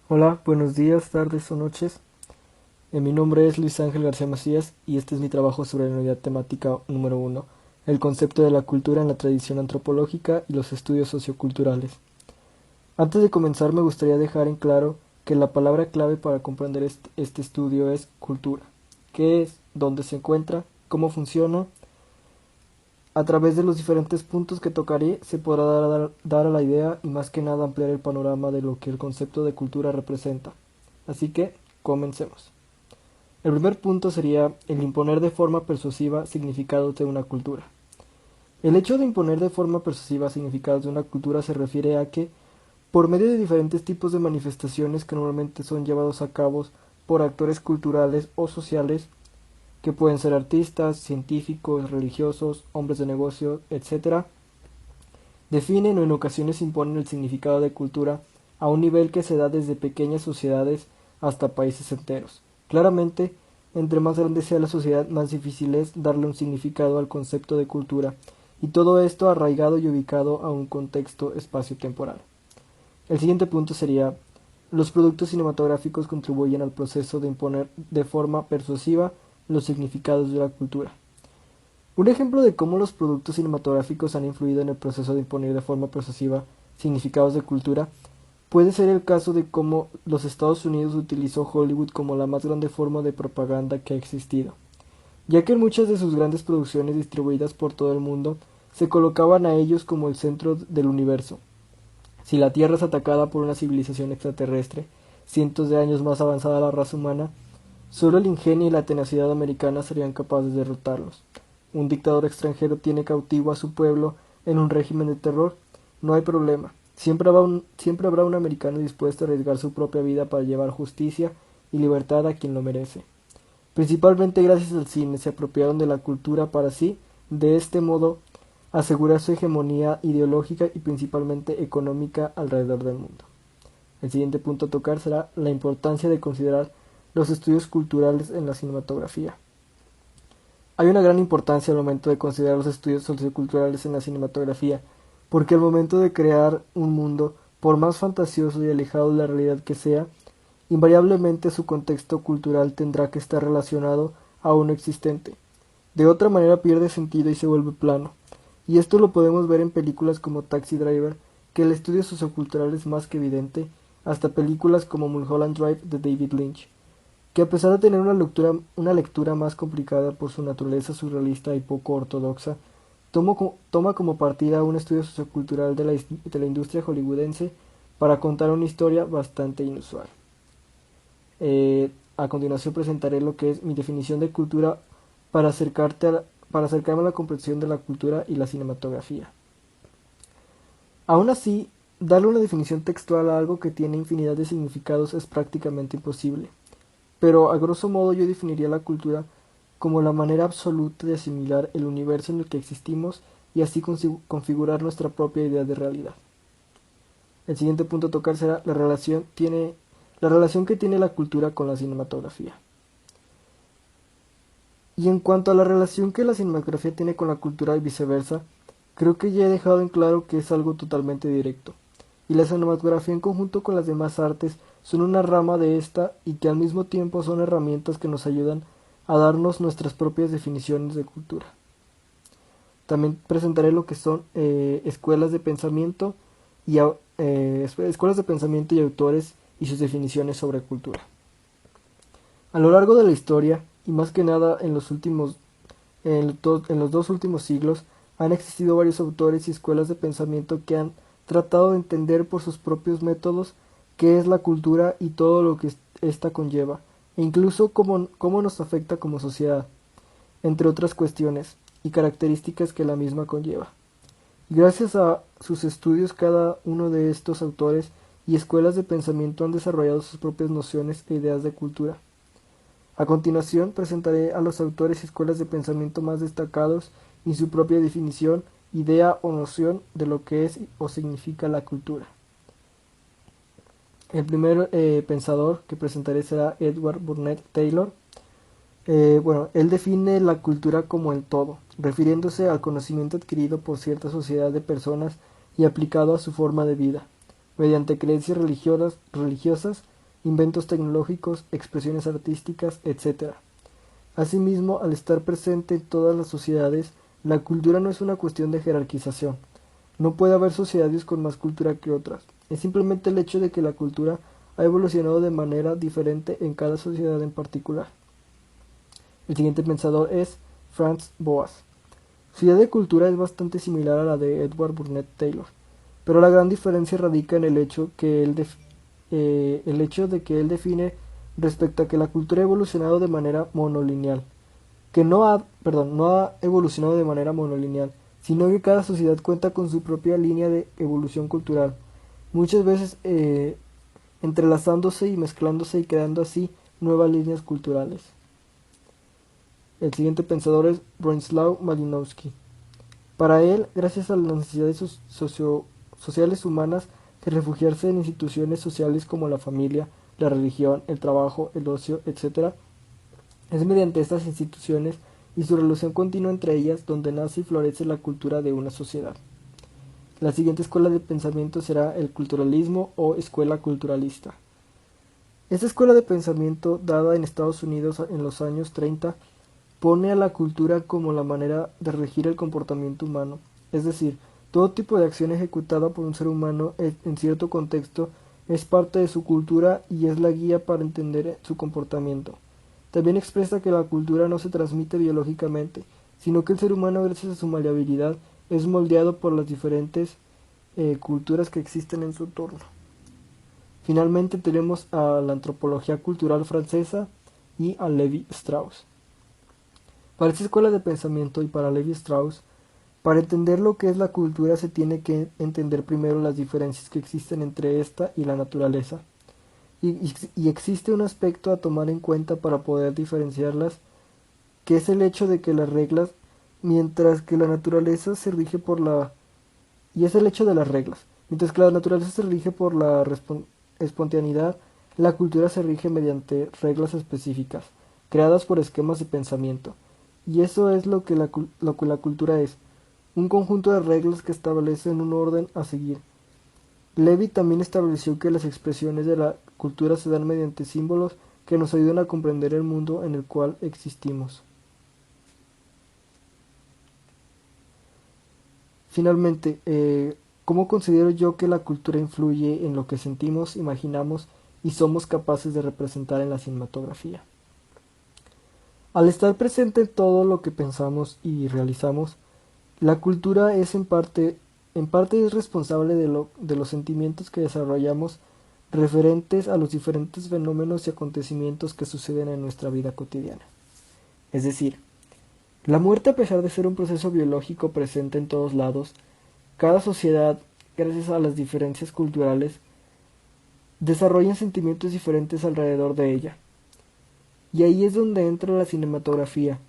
Hola, buenos días, tardes o noches. Mi nombre es Luis Ángel García Macías y este es mi trabajo sobre la unidad temática número uno, el concepto de la cultura en la tradición antropológica y los estudios socioculturales. Antes de comenzar me gustaría dejar en claro que la palabra clave para comprender este estudio es cultura. ¿Qué es? ¿Dónde se encuentra? ¿Cómo funciona? A través de los diferentes puntos que tocaré se podrá dar a la idea y más que nada ampliar el panorama de lo que el concepto de cultura representa. Así que, comencemos. El primer punto sería el imponer de forma persuasiva significados de una cultura. El hecho de imponer de forma persuasiva significados de una cultura se refiere a que, por medio de diferentes tipos de manifestaciones que normalmente son llevados a cabo por actores culturales o sociales, que pueden ser artistas, científicos, religiosos, hombres de negocio, etc., definen o en ocasiones imponen el significado de cultura a un nivel que se da desde pequeñas sociedades hasta países enteros. Claramente, entre más grande sea la sociedad, más difícil es darle un significado al concepto de cultura, y todo esto arraigado y ubicado a un contexto espacio-temporal. El siguiente punto sería: los productos cinematográficos contribuyen al proceso de imponer de forma persuasiva los significados de la cultura. Un ejemplo de cómo los productos cinematográficos han influido en el proceso de imponer de forma persuasiva significados de cultura puede ser el caso de cómo los Estados Unidos utilizó Hollywood como la más grande forma de propaganda que ha existido, ya que en muchas de sus grandes producciones distribuidas por todo el mundo se colocaban a ellos como el centro del universo. Si la Tierra es atacada por una civilización extraterrestre, cientos de años más avanzada la raza humana, solo el ingenio y la tenacidad americana serían capaces de derrotarlos. Un dictador extranjero tiene cautivo a su pueblo en un régimen de terror. No hay problema. Siempre habrá un americano dispuesto a arriesgar su propia vida para llevar justicia y libertad a quien lo merece. Principalmente gracias al cine se apropiaron de la cultura para sí, de este modo, asegurar su hegemonía ideológica y principalmente económica alrededor del mundo. El siguiente punto a tocar será la importancia de considerar los estudios culturales en la cinematografía. Hay una gran importancia al momento de considerar los estudios socioculturales en la cinematografía, porque al momento de crear un mundo, por más fantasioso y alejado de la realidad que sea, invariablemente su contexto cultural tendrá que estar relacionado a uno existente. De otra manera pierde sentido y se vuelve plano. Y esto lo podemos ver en películas como Taxi Driver, que el estudio sociocultural es más que evidente, hasta películas como Mulholland Drive de David Lynch, que a pesar de tener una lectura más complicada por su naturaleza surrealista y poco ortodoxa, toma como partida un estudio sociocultural de la industria hollywoodense para contar una historia bastante inusual. A continuación presentaré lo que es mi definición de cultura para, para acercarme a la comprensión de la cultura y la cinematografía. Aún así, darle una definición textual a algo que tiene infinidad de significados es prácticamente imposible, pero a grosso modo yo definiría la cultura como la manera absoluta de asimilar el universo en el que existimos y así configurar nuestra propia idea de realidad. El siguiente punto a tocar será la relación que tiene la cultura con la cinematografía. Y en cuanto a la relación que la cinematografía tiene con la cultura y viceversa, creo que ya he dejado en claro que es algo totalmente directo, y la cinematografía en conjunto con las demás artes son una rama de esta y que al mismo tiempo son herramientas que nos ayudan a darnos nuestras propias definiciones de cultura. También presentaré lo que son escuelas de pensamiento escuelas de pensamiento y autores y sus definiciones sobre cultura. A lo largo de la historia, y más que nada en los dos últimos siglos, han existido varios autores y escuelas de pensamiento que han tratado de entender por sus propios métodos qué es la cultura y todo lo que ésta conlleva, e incluso cómo nos afecta como sociedad, entre otras cuestiones y características que la misma conlleva. Gracias a sus estudios, cada uno de estos autores y escuelas de pensamiento han desarrollado sus propias nociones e ideas de cultura. A continuación presentaré a los autores y escuelas de pensamiento más destacados y su propia definición, idea o noción de lo que es o significa la cultura. El primer pensador que presentaré será Edward Burnett Taylor. Él define la cultura como el todo, refiriéndose al conocimiento adquirido por cierta sociedad de personas y aplicado a su forma de vida, mediante creencias religiosas inventos tecnológicos, expresiones artísticas, etc. Asimismo, al estar presente en todas las sociedades, la cultura no es una cuestión de jerarquización. No puede haber sociedades con más cultura que otras. Es simplemente el hecho de que la cultura ha evolucionado de manera diferente en cada sociedad en particular. El siguiente pensador es Franz Boas. Su idea de cultura es bastante similar a la de Edward Burnett Taylor, pero la gran diferencia radica en el hecho de que él define respecto a que la cultura ha evolucionado de manera monolineal, no ha evolucionado de manera monolineal, sino que cada sociedad cuenta con su propia línea de evolución cultural, muchas veces entrelazándose y mezclándose y creando así nuevas líneas culturales. El siguiente pensador es Bronislaw Malinowski. Para él, gracias a las necesidades sociales humanas de refugiarse en instituciones sociales como la familia, la religión, el trabajo, el ocio, etc., es mediante estas instituciones y su relación continua entre ellas donde nace y florece la cultura de una sociedad. La siguiente escuela de pensamiento será el culturalismo o escuela culturalista. Esta escuela de pensamiento, dada en Estados Unidos en los años 30, pone a la cultura como la manera de regir el comportamiento humano, es decir, todo tipo de acción ejecutada por un ser humano en cierto contexto es parte de su cultura y es la guía para entender su comportamiento. También expresa que la cultura no se transmite biológicamente, sino que el ser humano, gracias a su maleabilidad, es moldeado por las diferentes culturas que existen en su entorno. Finalmente tenemos a la antropología cultural francesa y a Levi Strauss. Para esta escuela de pensamiento y para Levi Strauss, para entender lo que es la cultura se tiene que entender primero las diferencias que existen entre esta y la naturaleza. Y existe un aspecto a tomar en cuenta para poder diferenciarlas, que es el hecho de que las reglas, mientras que la naturaleza se rige por la... y es el hecho de las reglas. Mientras que la naturaleza se rige por la espontaneidad, la cultura se rige mediante reglas específicas, creadas por esquemas de pensamiento. Y eso es lo que la cultura es, un conjunto de reglas que establecen un orden a seguir. Levi también estableció que las expresiones de la cultura se dan mediante símbolos que nos ayudan a comprender el mundo en el cual existimos. Finalmente, ¿cómo considero yo que la cultura influye en lo que sentimos, imaginamos y somos capaces de representar en la cinematografía? Al estar presente en todo lo que pensamos y realizamos, la cultura es en parte es responsable de los sentimientos que desarrollamos referentes a los diferentes fenómenos y acontecimientos que suceden en nuestra vida cotidiana. Es decir, la muerte, a pesar de ser un proceso biológico presente en todos lados, cada sociedad, gracias a las diferencias culturales, desarrolla sentimientos diferentes alrededor de ella. Y ahí es donde entra la cinematografía.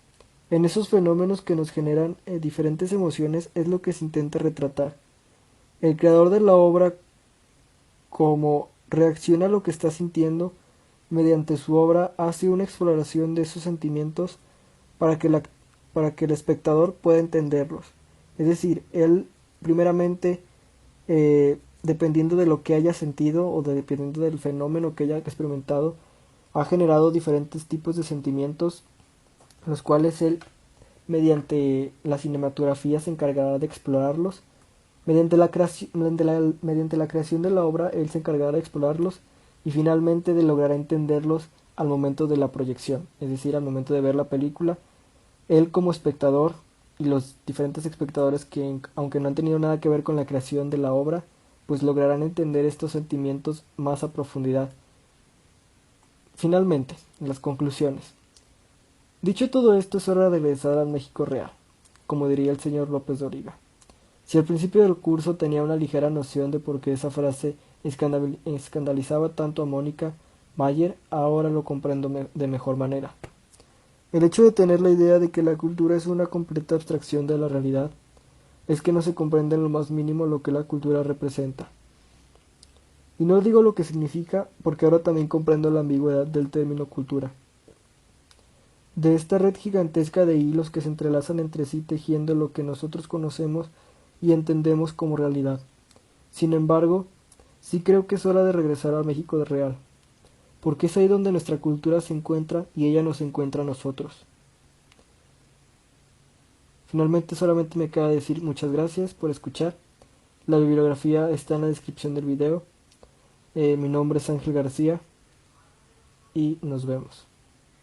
En esos fenómenos que nos generan diferentes emociones es lo que se intenta retratar. El creador de la obra, como reacciona a lo que está sintiendo, mediante su obra hace una exploración de esos sentimientos para que el espectador pueda entenderlos. Es decir, él primeramente, dependiendo de lo que haya sentido o dependiendo del fenómeno que haya experimentado, ha generado diferentes tipos de sentimientos, los cuales él, mediante la cinematografía, se encargará de explorarlos. Mediante la creación de la obra, él se encargará de explorarlos y finalmente de lograr entenderlos al momento de la proyección, es decir, al momento de ver la película. Él como espectador y los diferentes espectadores que, aunque no han tenido nada que ver con la creación de la obra, pues lograrán entender estos sentimientos más a profundidad. Finalmente, las conclusiones. Dicho todo esto, es hora de regresar al México real, como diría el señor López Dóriga. Si al principio del curso tenía una ligera noción de por qué esa frase escandalizaba tanto a Mónica Mayer, ahora lo comprendo de mejor manera. El hecho de tener la idea de que la cultura es una completa abstracción de la realidad es que no se comprende en lo más mínimo lo que la cultura representa. Y no digo lo que significa porque ahora también comprendo la ambigüedad del término cultura. De esta red gigantesca de hilos que se entrelazan entre sí tejiendo lo que nosotros conocemos y entendemos como realidad. Sin embargo, sí creo que es hora de regresar al México real. porque es ahí donde nuestra cultura se encuentra y ella nos encuentra a nosotros. Finalmente solamente me queda decir muchas gracias por escuchar. La bibliografía está en la descripción del video. Mi nombre es Ángel García y nos vemos.